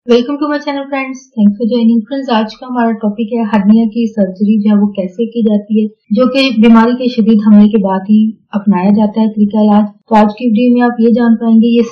Welcome to my channel friends, thanks for joining. Friends, आज का हमारा टॉपिक है हर्निया की सर्जरी जो है वो कैसे की जाती है, जो कि बीमारी के शदीद हमले के बाद ही अपनाया जाता है तरीका इलाज। तो आज की वीडियो में आप ये जान पाएंगे ये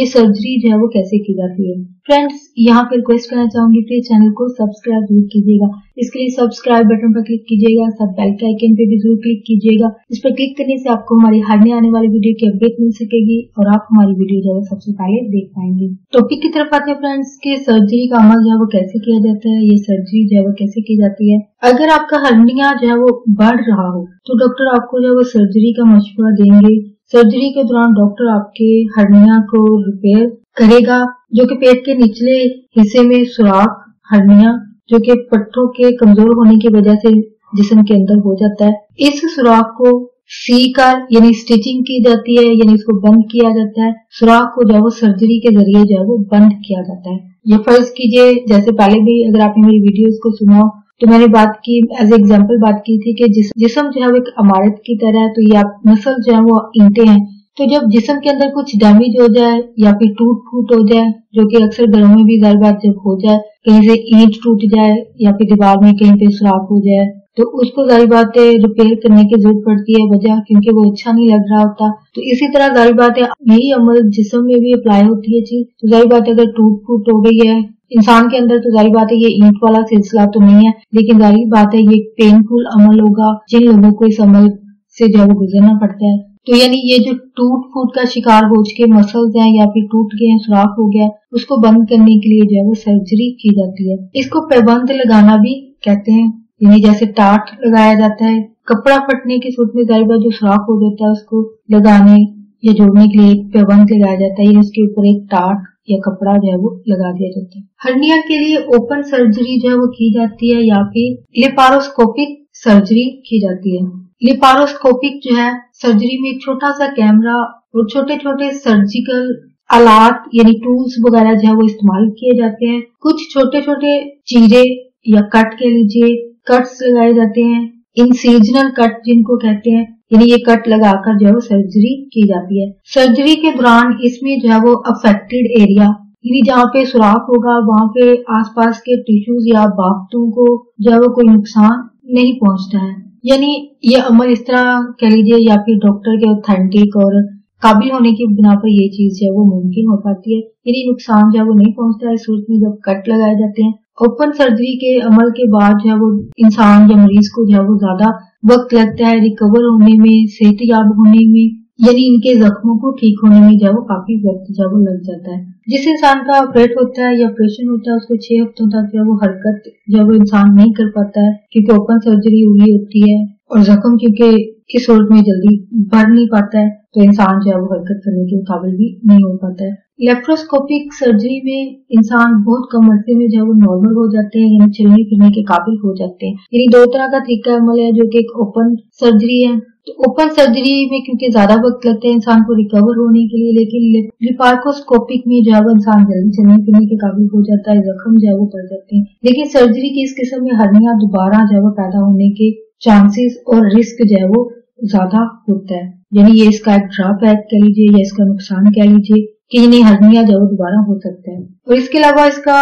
सर्जरी जो है वो कैसे की जाती है। फ्रेंड्स, यहाँ पे रिक्वेस्ट करना चाहूंगी कि चैनल को सब्सक्राइब जरूर कीजिएगा। इसके लिए सब्सक्राइब बटन पर क्लिक कीजिएगा, साथ बेल के आइकन पे भी जरूर क्लिक कीजिएगा। इस पर क्लिक करने से आपको हमारी हर्निया आने वाली वीडियो की अपडेट मिल सकेगी और आप हमारी वीडियो जो है सबसे पहले देख पाएंगे। टॉपिक की तरफ आते हैं फ्रेंड्स के सर्जरी का अमल जो है वो कैसे किया जाता है, ये सर्जरी जो है वो कैसे की जाती है। अगर आपका हर्निया जो है वो बढ़ रहा हो तो डॉक्टर आपको जो है वो सर्जरी का मशवरा देंगे। सर्जरी के दौरान डॉक्टर आपके हर्निया को रिपेयर करेगा, जो कि पेट के निचले हिस्से में सुराख हर्निया जो कि पट्टों के कमजोर होने की वजह से जिस्म के अंदर हो जाता है, इस सुराख को सी कर यानी स्टिचिंग की जाती है, यानी इसको बंद किया जाता है। सुराख को जो है वो सर्जरी के जरिए जो है वो बंद किया जाता है। ये फर्ज कीजिए, जैसे पहले भी अगर आपने मेरी वीडियोस को सुना हो तो मैंने बात की एज एग्जांपल बात की थी कि जिस्म जो है वो एक इमारत की तरह है, तो ये आप नस्ल जो है वो ईंटें हैं। तो जब जिस्म के अंदर कुछ डैमेज हो जाए या फिर टूट फूट हो जाए, जो कि अक्सर घरों में भी जाहिर बात जब हो जाए, कहीं से ईंट टूट जाए या फिर दीवार में कहीं पे सुराख हो जाए, तो उसको जाहिर बात है रिपेयर करने की जरूरत पड़ती है, वजह क्योंकि वो अच्छा नहीं लग रहा होता। तो इसी तरह जाहिर बात है यही अमल जिस्म में भी अप्लाई होती है चीज। तो जाहिर बात है अगर टूट फूट हो गई है इंसान के अंदर तो जाहिर बात है ये ईंट वाला सिलसिला तो नहीं है, लेकिन जाहिर बात है ये पेनफुल अमल होगा जिन लोगों को इस अमल से जो है वो गुजरना पड़ता है। तो यानी ये जो टूट फूट का शिकार हो चुके मसल्स हैं या फिर टूट गए हैं, सुराख हो गया, उसको बंद करने के लिए जो है वो सर्जरी की जाती है। इसको पैबंद लगाना भी कहते हैं, यानी जैसे टाट लगाया जाता है। कपड़ा फटने की सूरत में जाहिर बात जो सुराख हो जाता है उसको लगाने या जोड़ने के लिए एक पैबंद लगाया जाता है, उसके ऊपर एक टाट या कपड़ा जो है वो लगा दिया जाता है। हर्निया के लिए ओपन सर्जरी जो है वो की जाती है या फिर लेपारोस्कोपिक सर्जरी की जाती है। लेपारोस्कोपिक जो है सर्जरी में एक छोटा सा कैमरा और छोटे छोटे सर्जिकल आलात यानी टूल्स वगैरह जो है वो इस्तेमाल किए जाते हैं। कुछ छोटे छोटे चीरे या कट के लीजिए कट्स लगाए जाते हैं, इंसिजनल कट जिनको कहते हैं, यानी ये कट लगाकर जो है वो सर्जरी की जाती है। सर्जरी के दौरान इसमें जो है वो अफेक्टेड एरिया यानी जहाँ पे सुराख होगा वहाँ पे आसपास के टिश्यूज या बाफ्तों को जो है वो कोई नुकसान नहीं पहुंचता है। यानी ये अमल इस तरह कह लीजिए या फिर डॉक्टर के ऑथेंटिक और काबिल होने की बिना पर ये चीज जो है वो मुमकिन हो पाती है, यानी नुकसान जो है वो नहीं पहुंचता है इस सूरत में जब कट लगाए जाते हैं। ओपन सर्जरी के अमल के बाद जो है वो इंसान या मरीज को जो है वो ज्यादा वक्त लगता है रिकवर होने में, सेहतयाब होने में, यानी इनके जख्मों को ठीक होने में जो है वो काफी वक्त जो है वो लग जाता है। जिस इंसान का ऑपरेट होता है या ऑपरेशन होता है उसको 6 हफ्तों तक जो है वो हरकत जो है वो इंसान नहीं कर पाता है, क्योंकि ओपन सर्जरी हुई होती है और जख्म क्योंकि इस सूरत में जल्दी भर नहीं पाता है, तो इंसान जो है वो हरकत करने के काबिल भी नहीं हो पाता है। लेप्रोस्कोपिक सर्जरी में इंसान बहुत कम अरसे में जो है वो नॉर्मल हो जाते हैं, यानी चलने फिरने के काबिल हो जाते हैं। यानी दो तरह का तरीका अमल है, जो कि एक ओपन सर्जरी है। तो ओपन सर्जरी में क्योंकि ज्यादा वक्त लगता है इंसान को रिकवर होने के लिए, लेकिन लेपारोस्कोपिक में जो है वो इंसान जल्दी चलने फिरने के काबिल हो जाता है, जख्म जो है वो पड़ जाते हैं। लेकिन सर्जरी की इस किस्म में हर्निया दोबारा जो है वो पैदा होने के चांसेस और रिस्क जो है वो ज्यादा होता है, यानी ये इसका एक ड्रॉबैक कह लीजिए या इसका नुकसान कह लीजिए कि नहीं हर्निया जो है दोबारा हो सकता है। और इसके अलावा इसका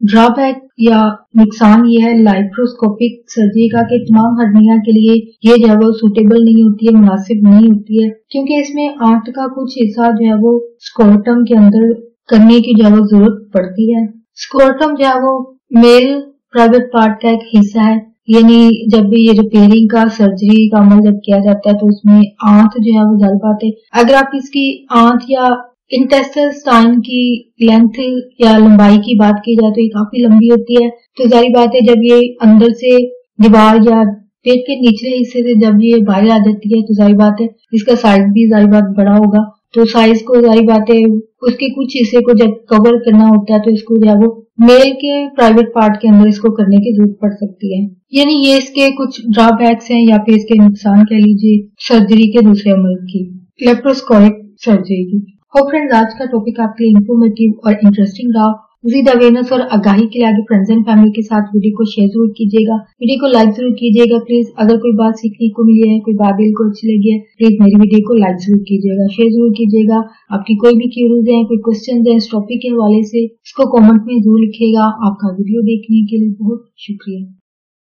ड्रॉबैक या नुकसान ये है लाइप्रोस्कोपिक सर्जरी का कि तमाम हर्निया के लिए ये जो है वो सूटेबल नहीं होती है, मुनासिब नहीं होती है, क्योंकि इसमें आंत का कुछ हिस्सा जो है वो स्कोर्टम के अंदर करने की जो है वो जरूरत पड़ती है। स्कोर्टम जो है वो मेल प्राइवेट पार्ट का एक हिस्सा है, यानी जब भी ये रिपेयरिंग का सर्जरी का अमल जब किया जाता है तो उसमें आंत जो है वो जल पाते। अगर आप इसकी आंत या इंटेस्टाइन की लेंथ या लंबाई की बात की जाए तो ये काफी लंबी होती है। तो जाहिर बात है जब ये अंदर से दीवार या पेट के निचले हिस्से से जब ये बाहर आ जाती है तो जाहिर बात है इसका साइज भी जाहिर बात बड़ा होगा। तो साइज को जाहिर बात है उसके कुछ हिस्से को जब कवर करना होता है तो इसको जो है वो मेल के प्राइवेट पार्ट के अंदर इसको करने की जरूरत पड़ सकती है। यानी ये इसके कुछ ड्रॉबैक्स हैं या फिर इसके नुकसान कह लीजिए सर्जरी के दूसरे अमल की, लेप्रोस्कोपिक सर्जरी की। हो फ्रेंड्स, आज का टॉपिक आपके लिए इंफॉर्मेटिव और इंटरेस्टिंग रहा। मज़ीद अवेयरनेस और आगाही के लिए आगे फ्रेंड्स एंड फैमिली के साथ वीडियो को शेयर जरूर कीजिएगा, वीडियो को लाइक जरूर कीजिएगा प्लीज। अगर कोई बात सीखने को मिली है, कोई बात दिल को अच्छी लगी है, प्लीज मेरी वीडियो को लाइक जरूर कीजिएगा, शेयर जरूर कीजिएगा। आपकी कोई भी क्यूरीज है, कोई क्वेश्चन है इस टॉपिक के हवाले से, इसको कॉमेंट में जरूर लिखिएगा। आपका वीडियो देखने के लिए बहुत शुक्रिया।